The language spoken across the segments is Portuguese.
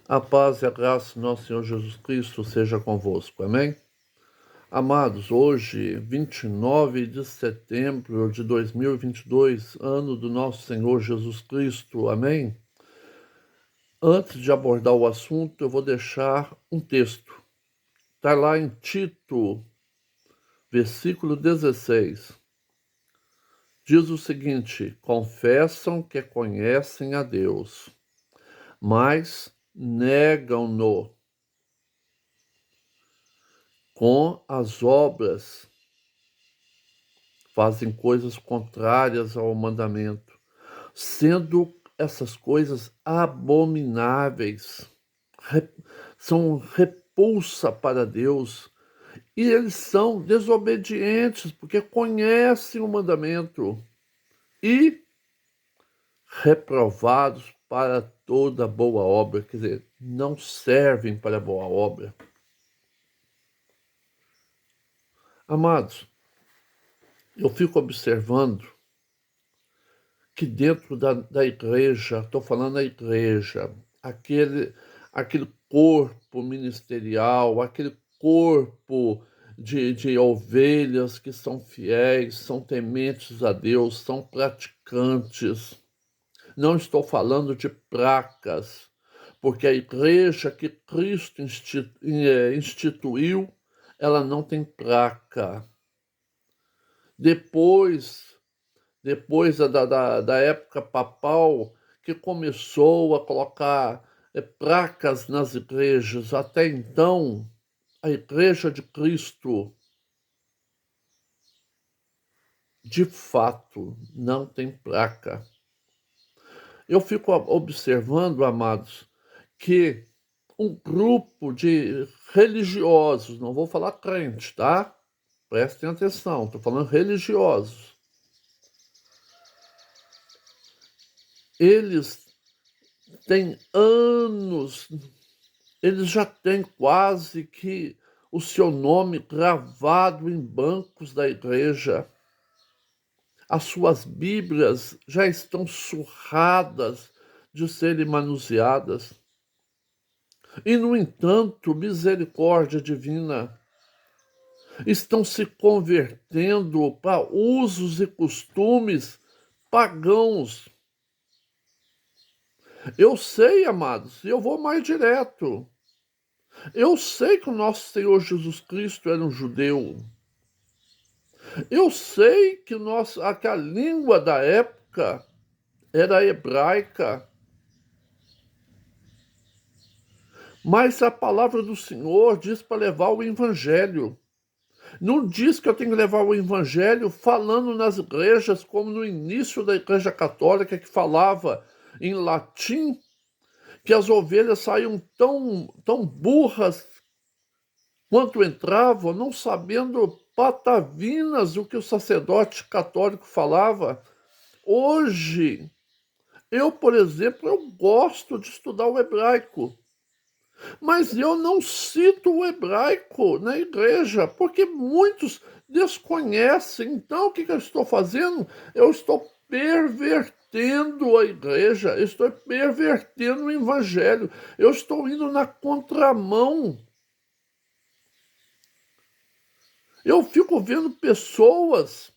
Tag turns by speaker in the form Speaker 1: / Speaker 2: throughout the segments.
Speaker 1: A paz e a graça do nosso Senhor Jesus Cristo seja convosco. Amém? Amados, hoje, 29 de setembro de 2022, ano do nosso Senhor Jesus Cristo. Amém? Antes de abordar o assunto, eu vou deixar um texto. Está lá em Tito, versículo 16. Diz o seguinte: confessam que conhecem a Deus, mas negam-no com as obras, fazem coisas contrárias ao mandamento, sendo essas coisas abomináveis, são repulsa para Deus, e eles são desobedientes porque conhecem o mandamento e reprovados para toda boa obra, quer dizer, não servem para boa obra. Amados, eu fico observando que dentro da igreja, estou falando da igreja, aquele corpo ministerial, aquele corpo de ovelhas que são fiéis, são tementes a Deus, são praticantes. Não estou falando de placas, porque a igreja que Cristo instituiu, ela não tem placa. Depois da época papal, que começou a colocar placas nas igrejas. Até então, a Igreja de Cristo, de fato, não tem placa. Eu fico observando, amados, que um grupo de religiosos, não vou falar crente, tá? Prestem atenção, estou falando religiosos. Eles têm anos, eles já têm quase que o seu nome gravado em bancos da igreja. As suas Bíblias já estão surradas de serem manuseadas. E, no entanto, misericórdia divina, estão se convertendo para usos e costumes pagãos. Eu sei, amados, e eu vou mais direto. Eu sei que o nosso Senhor Jesus Cristo era um judeu. Eu sei que que a língua da época era hebraica. Mas a palavra do Senhor diz para levar o evangelho. Não diz que eu tenho que levar o evangelho falando nas igrejas, como no início da Igreja Católica, que falava em latim, que as ovelhas saíam tão burras quanto entravam, não sabendo patavinas o que o sacerdote católico falava. Hoje, eu, por exemplo, eu gosto de estudar o hebraico, mas eu não cito o hebraico na igreja, porque muitos desconhecem. Então, o que eu estou fazendo? Eu estou pervertendo a igreja, eu estou pervertendo o evangelho, eu estou indo na contramão. Eu fico vendo pessoas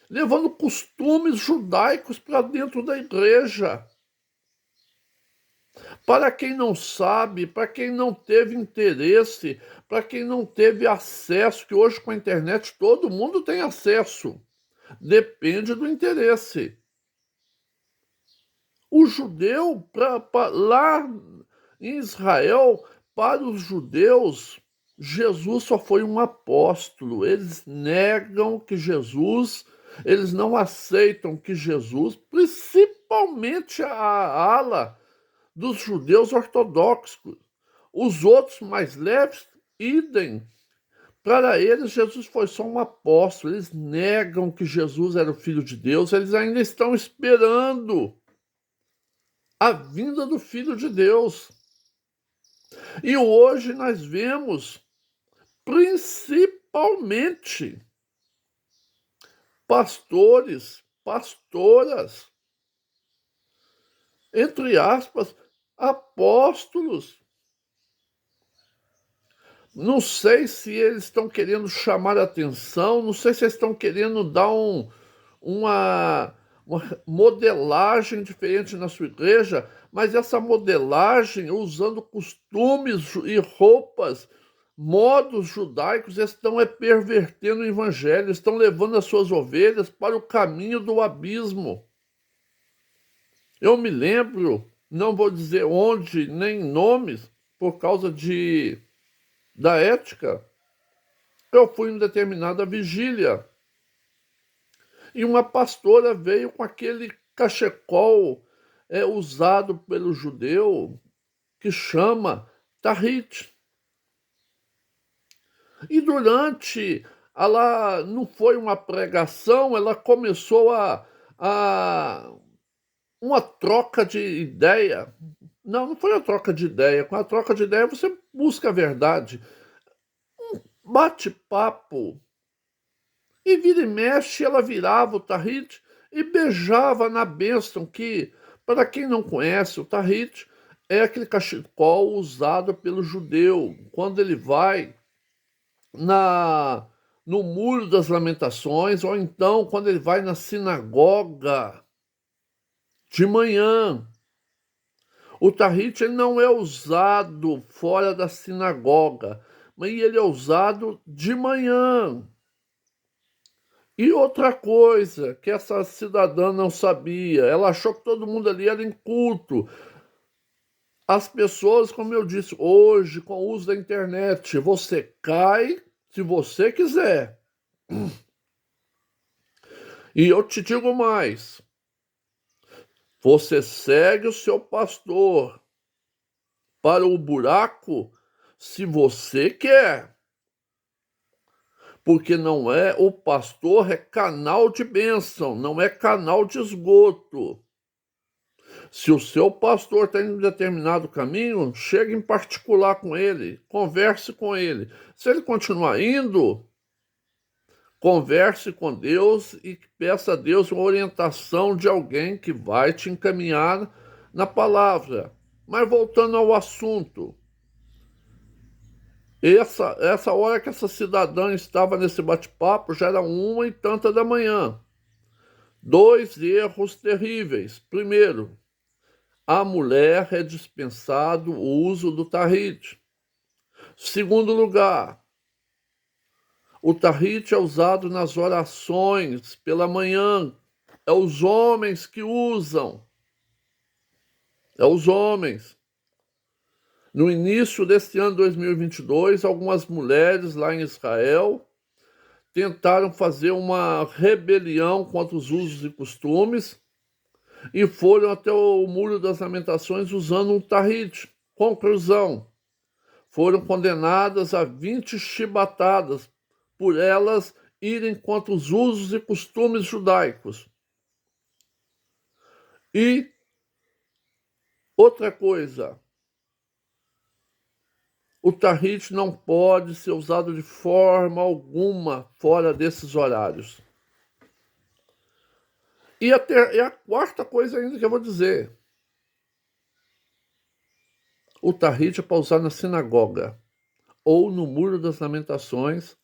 Speaker 1: levando costumes judaicos para dentro da igreja. Para quem não sabe, para quem não teve interesse, para quem não teve acesso, que hoje com a internet todo mundo tem acesso. Depende do interesse. O judeu, lá em Israel, para os judeus, Jesus só foi um apóstolo. Eles negam que Jesus, eles não aceitam que Jesus, principalmente a ala dos judeus ortodoxos. Os outros mais leves, idem. Para eles, Jesus foi só um apóstolo. Eles negam que Jesus era o Filho de Deus. Eles ainda estão esperando a vinda do Filho de Deus. E hoje nós vemos, principalmente, pastores, pastoras, entre aspas, apóstolos. Não sei se eles estão querendo chamar a atenção, não sei se eles estão querendo dar uma, uma modelagem diferente na sua igreja, mas essa modelagem, usando costumes e roupas, modos judaicos, estão pervertendo o evangelho, estão levando as suas ovelhas para o caminho do abismo. Eu me lembro, não vou dizer onde, nem nomes, por causa da ética, eu fui em determinada vigília e uma pastora veio com aquele cachecol usado pelo judeu que chama tahit. E durante, ela não foi uma pregação, ela começou a uma troca de ideia. Não, não foi uma troca de ideia. Com a troca de ideia você busca a verdade. Bate-papo. E vira e mexe, ela virava o tahit e beijava na bênção, que, para quem não conhece, o tahit é aquele cachecol usado pelo judeu quando ele vai na no Muro das Lamentações, ou então quando ele vai na sinagoga de manhã. O tahit ele não é usado fora da sinagoga, mas ele é usado de manhã. E outra coisa que essa cidadã não sabia, ela achou que todo mundo ali era inculto. As pessoas, como eu disse, hoje, com o uso da internet, você cai se você quiser. E eu te digo mais, você segue o seu pastor para o buraco se você quer. Porque não é o pastor, é canal de bênção, não é canal de esgoto. Se o seu pastor está em um determinado caminho, chegue em particular com ele, converse com ele. Se ele continuar indo, converse com Deus e peça a Deus uma orientação de alguém que vai te encaminhar na palavra. Mas voltando ao assunto, essa hora que essa cidadã estava nesse bate-papo já era 1h30 da manhã. 2 erros terríveis. Primeiro, a mulher é dispensado o uso do tahit. Segundo lugar, o tahit é usado nas orações pela manhã. É os homens que usam. É os homens. No início deste ano 2022, algumas mulheres lá em Israel tentaram fazer uma rebelião contra os usos e costumes e foram até o Muro das Lamentações usando um tahit. Conclusão: foram condenadas a 20 chibatadas por elas irem contra os usos e costumes judaicos. E outra coisa, o tahit não pode ser usado de forma alguma fora desses horários. E a quarta coisa ainda que eu vou dizer, o tahit é para usar na sinagoga, ou no Muro das Lamentações,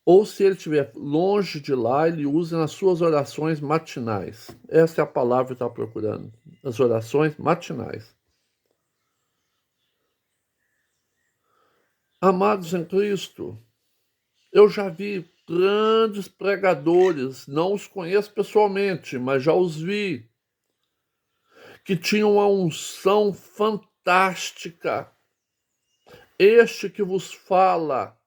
Speaker 1: ou se ele estiver longe de lá, ele usa nas suas orações matinais. Essa é a palavra que eu estava procurando, as orações matinais. Amados em Cristo, eu já vi grandes pregadores, não os conheço pessoalmente, mas já os vi, que tinham uma unção fantástica. Este que vos fala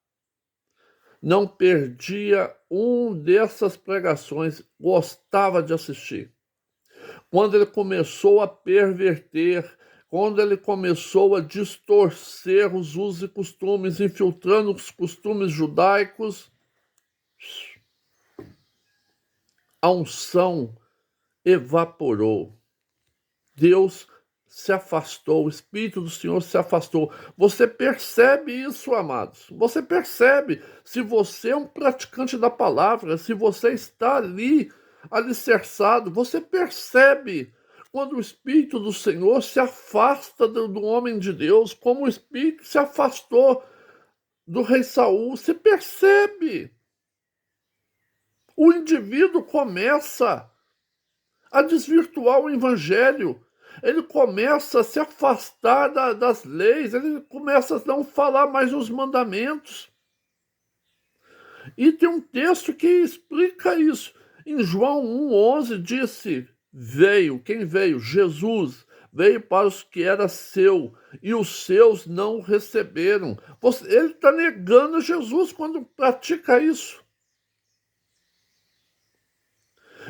Speaker 1: não perdia um dessas pregações, gostava de assistir. Quando ele começou a perverter, quando ele começou a distorcer os usos e costumes, infiltrando os costumes judaicos, a unção evaporou. Deus se afastou, o Espírito do Senhor se afastou. Você percebe isso, amados? Você percebe? Se você é um praticante da palavra, se você está ali alicerçado, você percebe quando o Espírito do Senhor se afasta do homem de Deus, como o Espírito se afastou do rei Saul, se percebe. O indivíduo começa a desvirtuar o evangelho, ele começa a se afastar das leis, ele começa a não falar mais os mandamentos. E tem um texto que explica isso. Em João 1,11 disse, quem veio? Jesus veio para os que era seu, e os seus não o receberam. Ele está negando Jesus quando pratica isso.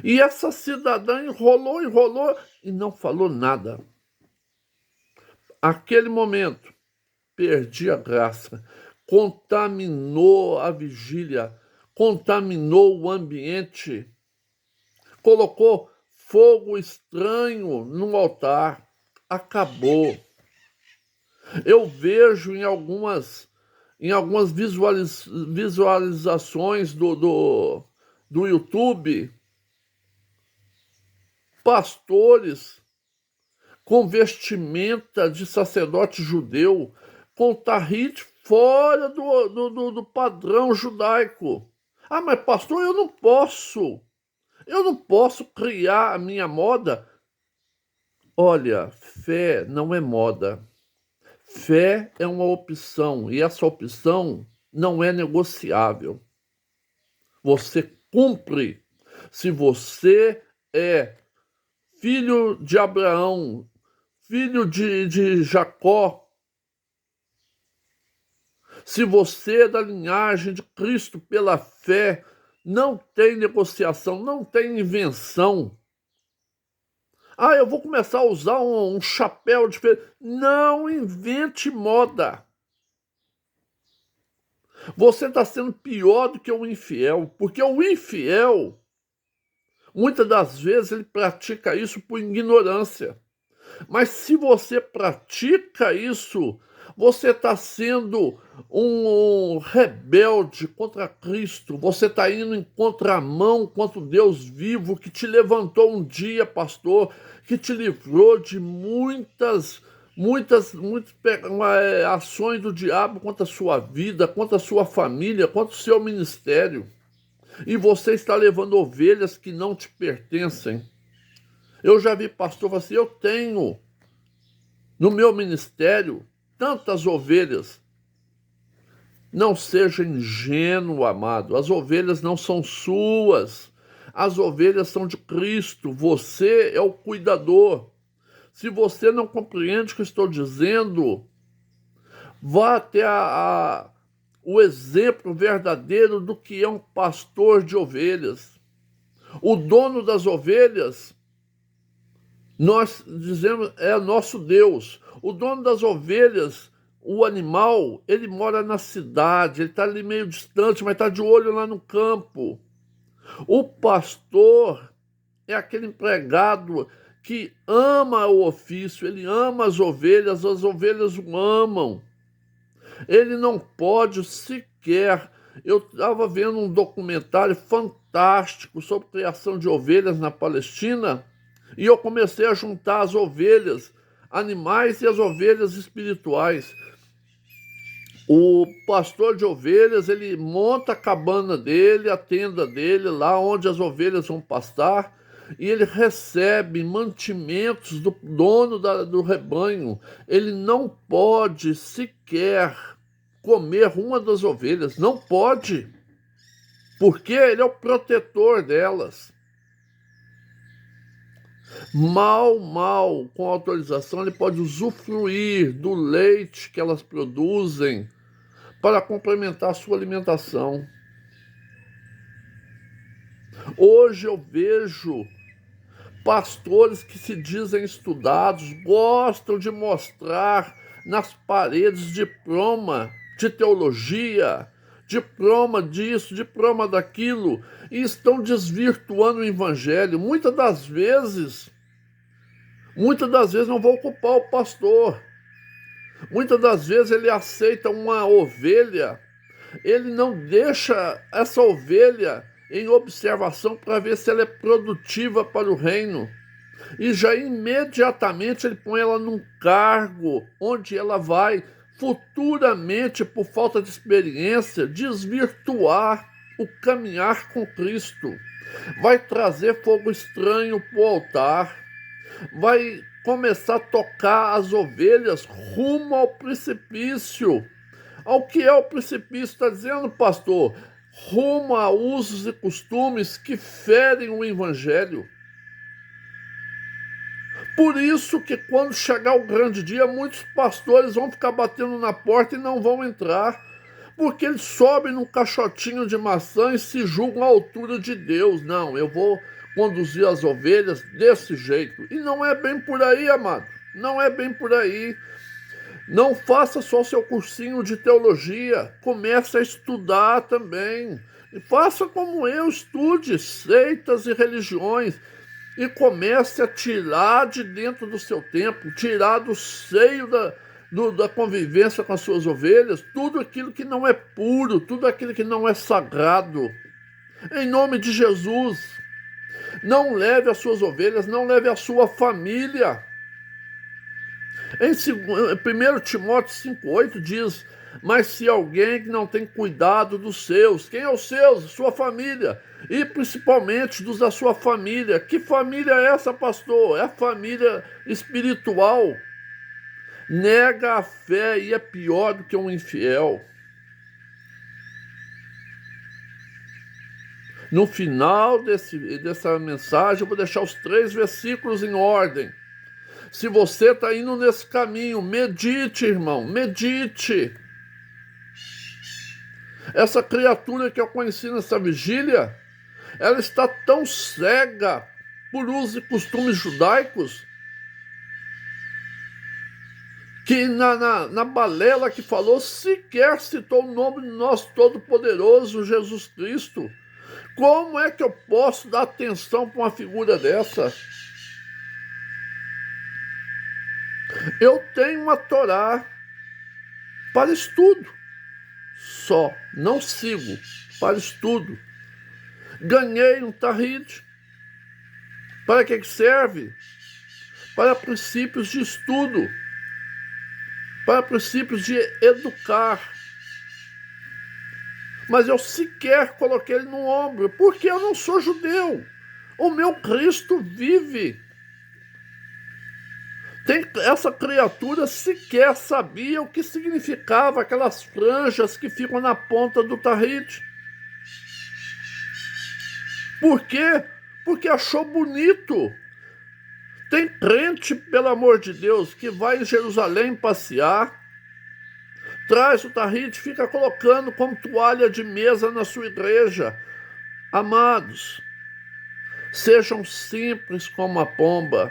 Speaker 1: E essa cidadã enrolou e não falou nada. Aquele momento, perdi a graça, contaminou a vigília, contaminou o ambiente, colocou fogo estranho no altar, acabou. Eu vejo em algumas visualizações do YouTube, pastores com vestimenta de sacerdote judeu, com tahit fora do padrão judaico. Ah, mas pastor, eu não posso criar a minha moda. Olha, fé não é moda. Fé é uma opção, e essa opção não é negociável. Você cumpre. Se você é filho de Abraão, filho de Jacó, se você é da linhagem de Cristo pela fé, não tem negociação, não tem invenção. Ah, eu vou começar a usar um chapéu diferente. Não invente moda. Você está sendo pior do que o infiel, porque o infiel, muitas das vezes, ele pratica isso por ignorância. Mas se você pratica isso, você está sendo um rebelde contra Cristo. Você está indo em contramão contra o Deus vivo que te levantou um dia, pastor, que te livrou de muitas ações do diabo contra a sua vida, contra a sua família, contra o seu ministério. E você está levando ovelhas que não te pertencem. Eu já vi pastor falar assim, eu tenho no meu ministério tantas ovelhas. Não seja ingênuo, amado. As ovelhas não são suas. As ovelhas são de Cristo. Você é o cuidador. Se você não compreende o que eu estou dizendo, vá até o exemplo verdadeiro do que é um pastor de ovelhas. O dono das ovelhas, nós dizemos, é nosso Deus. O dono das ovelhas, o animal, ele mora na cidade, ele está ali meio distante, mas está de olho lá no campo. O pastor é aquele empregado que ama o ofício, ele ama as ovelhas o amam. Ele não pode sequer... Eu estava vendo um documentário fantástico sobre criação de ovelhas na Palestina, e eu comecei a juntar as ovelhas animais e as ovelhas espirituais. O pastor de ovelhas, ele monta a cabana dele, a tenda dele, lá onde as ovelhas vão pastar, e ele recebe mantimentos do dono do rebanho. Ele não pode sequer comer uma das ovelhas, não pode, porque ele é o protetor delas. Mal, com autorização, ele pode usufruir do leite que elas produzem para complementar a sua alimentação. Hoje eu vejo pastores que se dizem estudados, gostam de mostrar nas paredes diploma de teologia, diploma disso, diploma daquilo, e estão desvirtuando o evangelho. Muitas das vezes não vou culpar o pastor. Muitas das vezes ele aceita uma ovelha, ele não deixa essa ovelha em observação para ver se ela é produtiva para o reino. e já imediatamente ele põe ela num cargo onde ela vai futuramente, por falta de experiência, desvirtuar o caminhar com Cristo. Vai trazer fogo estranho para o altar, vai começar a tocar as ovelhas rumo ao precipício. Ao que é o precipício? Está dizendo, pastor? Rumo a usos e costumes que ferem o evangelho. Por isso que quando chegar o grande dia, muitos pastores vão ficar batendo na porta e não vão entrar, porque eles sobem num caixotinho de maçã e se julgam à altura de Deus. Não, eu vou conduzir as ovelhas desse jeito. E não é bem por aí, amado. Não é bem por aí. Não faça só seu cursinho de teologia, comece a estudar também. E faça como eu, estude seitas e religiões e comece a tirar de dentro do seu templo, tirar do seio da convivência com as suas ovelhas, tudo aquilo que não é puro, tudo aquilo que não é sagrado. Em nome de Jesus, não leve as suas ovelhas, não leve a sua família. Em 1 Timóteo 5,8 diz: mas se alguém que não tem cuidado dos seus, quem é os seus? Sua família, e principalmente dos da sua família. Que família é essa, pastor? É a família espiritual. Nega a fé e é pior do que um infiel. No final dessa mensagem, eu vou deixar os 3 versículos em ordem. Se você está indo nesse caminho, medite, irmão, medite. Essa criatura que eu conheci nessa vigília, ela está tão cega por usos e costumes judaicos, que na balela que falou, sequer citou o nome do nosso Todo-Poderoso Jesus Cristo. Como é que eu posso dar atenção para uma figura dessa? Eu tenho uma Torá para estudo, só, não sigo, para estudo. Ganhei um Tahrid. Para que serve? Para princípios de estudo, para princípios de educar. Mas eu sequer coloquei ele no ombro, porque eu não sou judeu. O meu Cristo vive. Essa criatura sequer sabia o que significava aquelas franjas que ficam na ponta do Tahrid. Por quê? Porque achou bonito. Tem crente, pelo amor de Deus, que vai em Jerusalém passear, traz o Tahrid, fica colocando como toalha de mesa na sua igreja. Amados, sejam simples como a pomba.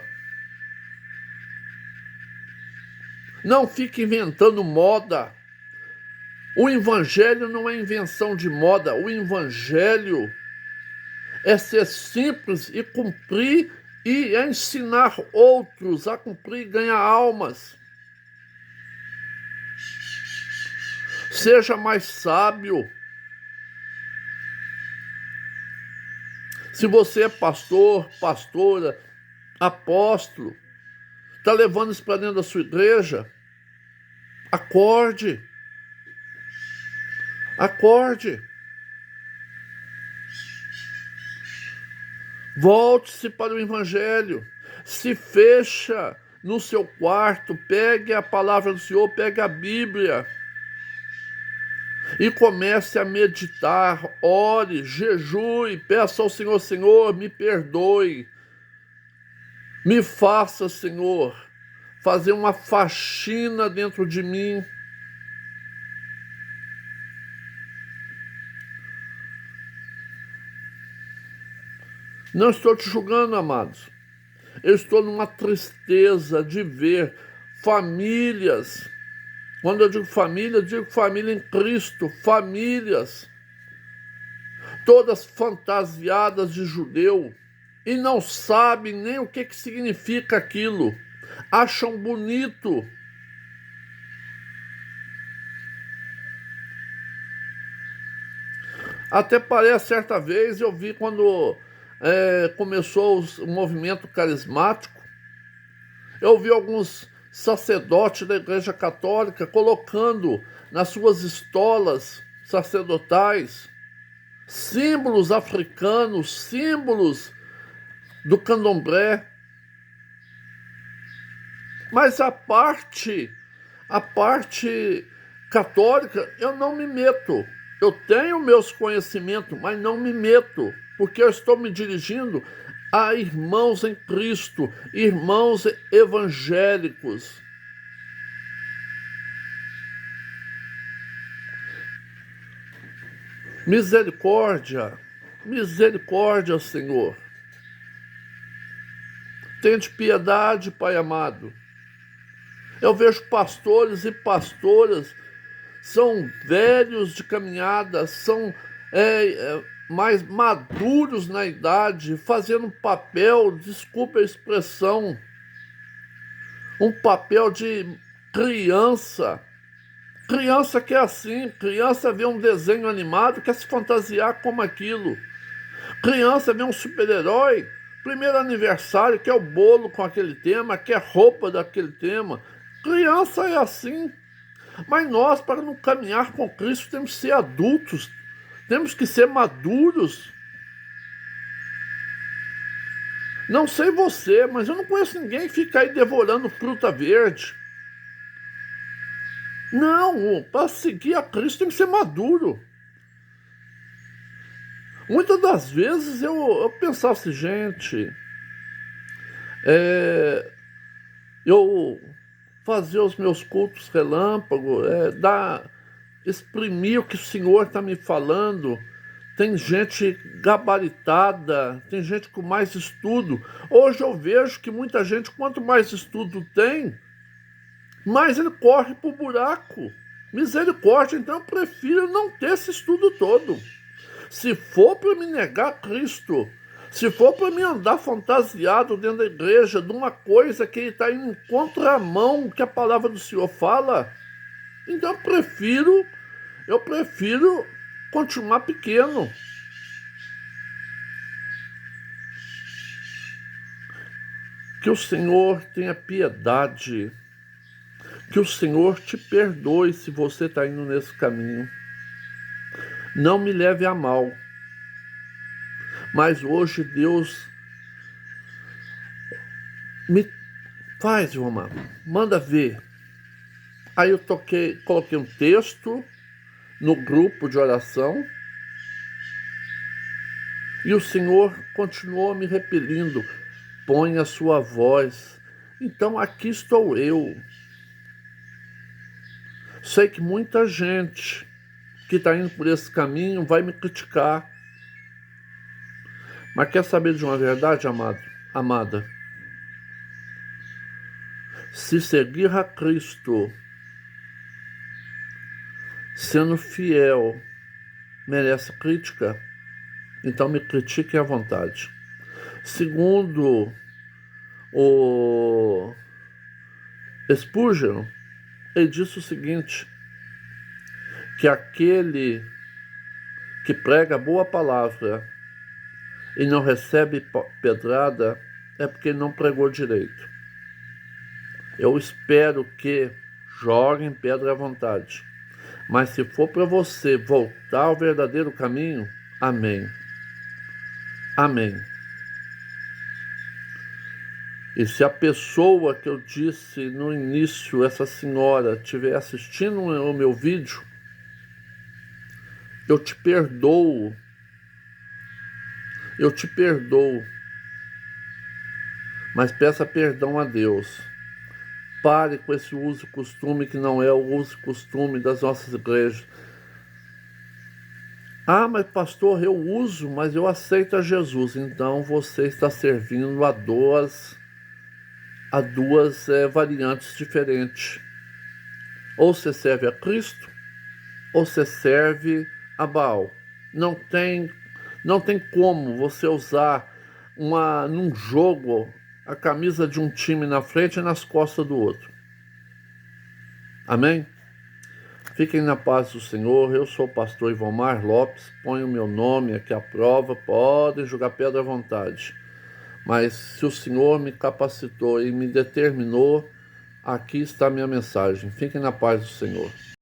Speaker 1: Não fique inventando moda. O evangelho não é invenção de moda. O evangelho é ser simples e cumprir e ensinar outros a cumprir e ganhar almas. Seja mais sábio. Se você é pastor, pastora, apóstolo, está levando isso para dentro da sua igreja, acorde. Acorde. Volte-se para o evangelho. Se fecha no seu quarto, pegue a palavra do Senhor, pegue a Bíblia e comece a meditar, ore, jejue, peça ao Senhor: Senhor, me perdoe, me faça, Senhor, fazer uma faxina dentro de mim. Não estou te julgando, amados. Eu estou numa tristeza de ver famílias. Quando eu digo família em Cristo. Famílias todas fantasiadas de judeu e não sabem nem o que significa aquilo. Acham bonito. Até parece, certa vez eu vi quando começou o movimento carismático. Eu vi alguns sacerdotes da Igreja Católica colocando nas suas estolas sacerdotais símbolos africanos, símbolos do candomblé. Mas a parte católica, eu não me meto. Eu tenho meus conhecimentos, mas não me meto, porque eu estou me dirigindo a irmãos em Cristo, irmãos evangélicos. Misericórdia, misericórdia, Senhor. Tende piedade, Pai amado. Eu vejo pastores e pastoras, são velhos de caminhada, são mais maduros na idade, fazendo um papel, desculpe a expressão, um papel de criança. Criança que é assim, criança vê um desenho animado, quer se fantasiar como aquilo. Criança vê um super-herói, primeiro aniversário, quer o bolo com aquele tema, quer roupa daquele tema. Criança é assim. Mas nós, para não caminhar com Cristo, temos que ser adultos, temos que ser maduros. Não sei você, mas eu não conheço ninguém que fica aí devorando fruta verde. Não, para seguir a Cristo tem que ser maduro. Muitas das vezes eu pensava assim, gente, eu fazer os meus cultos relâmpago, exprimir o que o Senhor está me falando. Tem gente gabaritada, tem gente com mais estudo. Hoje eu vejo que muita gente, quanto mais estudo tem, mais ele corre para o buraco. Misericórdia, então eu prefiro não ter esse estudo todo. Se for para me negar Cristo, se for para me andar fantasiado dentro da igreja de uma coisa que está em contramão que a palavra do Senhor fala, então eu prefiro continuar pequeno. Que o Senhor tenha piedade, que o Senhor te perdoe se você está indo nesse caminho. Não me leve a mal, mas hoje Deus me faz, Romar, manda ver. Aí eu coloquei um texto no grupo de oração e o Senhor continuou me repelindo. Põe a sua voz. Então aqui estou eu. Sei que muita gente que está indo por esse caminho vai me criticar. Mas quer saber de uma verdade, amada? Se seguir a Cristo, sendo fiel, merece crítica, então me critiquem à vontade. Segundo o Spurgeon, ele disse o seguinte, que aquele que prega a boa palavra e não recebe pedrada é porque não pregou direito. Eu espero que joguem pedra à vontade. Mas se for para você voltar ao verdadeiro caminho, amém. Amém. E se a pessoa que eu disse no início, essa senhora, estiver assistindo o meu vídeo, eu te perdoo. Eu te perdoo. Mas peça perdão a Deus. Pare com esse uso e costume que não é o uso e costume das nossas igrejas. Ah, mas pastor, eu uso, mas eu aceito a Jesus. Então você está servindo a duas variantes diferentes. Ou você serve a Cristo, ou você serve a Baal. Não tem como você usar num jogo a camisa de um time na frente e nas costas do outro. Amém? Fiquem na paz do Senhor. Eu sou o pastor Ivomar Lopes. Ponho o meu nome aqui à prova. Podem jogar pedra à vontade. Mas se o Senhor me capacitou e me determinou, aqui está a minha mensagem. Fiquem na paz do Senhor.